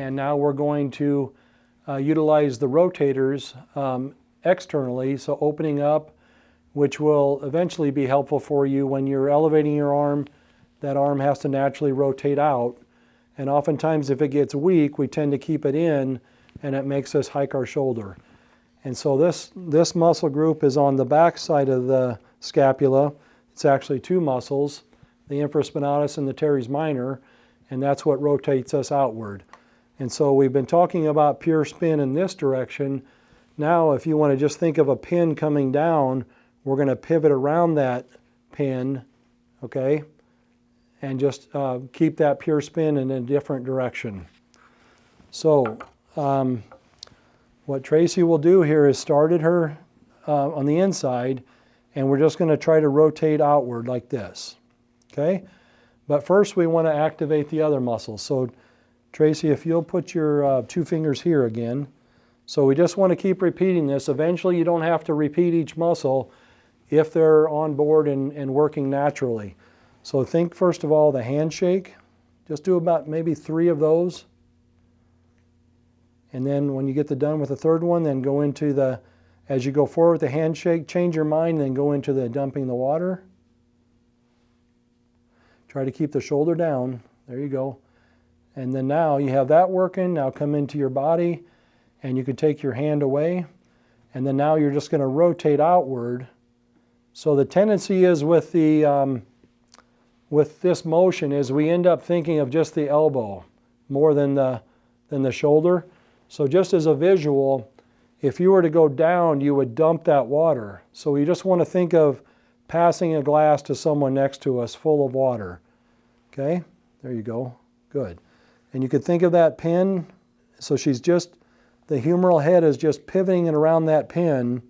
and now we're going to utilize the rotators externally, so opening up, which will eventually be helpful for you when you're elevating your arm. That arm has to naturally rotate out, and oftentimes if it gets weak, we tend to keep it in, and it makes us hike our shoulder. And so this muscle group is on the back side of the scapula. It's actually two muscles, the infraspinatus and the teres minor, and that's what rotates us outward. And so we've been talking about pure spin in this direction. Now if you want to just think of a pin coming down, we're going to pivot around that pin, okay, and just keep that pure spin in a different direction. So what Tracy will do here is started her on the inside, and we're just going to try to rotate outward like this, okay? But first we want to activate the other muscles. So Tracy, if you'll put your two fingers here again. So we just want to keep repeating this. Eventually you don't have to repeat each muscle if they're on board and working naturally. So think first of all the handshake. Just do about maybe 3 of those. And then when you get done with the third one, then go into the, as you go forward with the handshake, change your mind, then go into the dumping the water. Try to keep the shoulder down. There you go. And then now you have that working. Now come into your body, and you could take your hand away. And then now you're just going to rotate outward. So the tendency is with the with this motion is we end up thinking of just the elbow more than the shoulder. So just as a visual, if you were to go down, you would dump that water. So we just want to think of passing a glass to someone next to us full of water. Okay, there you go, good. And you could think of that pin, so she's just, the humeral head is just pivoting it around that pin,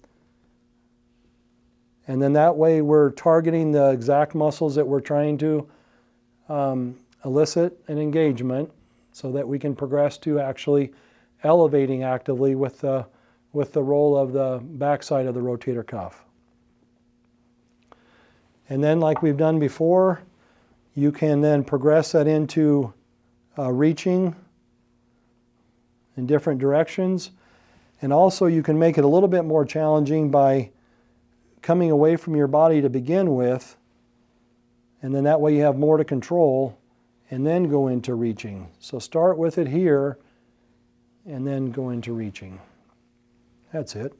and then that way we're targeting the exact muscles that we're trying to elicit an engagement so that we can progress to actually elevating actively with the roll of the backside of the rotator cuff. And then like we've done before, you can then progress that into reaching in different directions. And also you can make it a little bit more challenging by coming away from your body to begin with, and then that way you have more to control, and then go into reaching. So start with it here, and then go into reaching. That's it.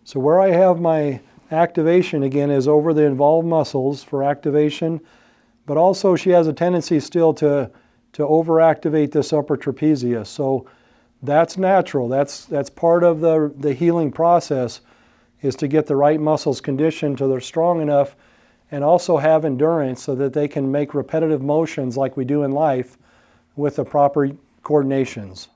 So where I have my activation again is over the involved muscles for activation, but also she has a tendency still to overactivate this upper trapezius. So that's natural. That's part of the healing process, is to get the right muscles conditioned till they're strong enough and also have endurance so that they can make repetitive motions like we do in life with the proper coordinations.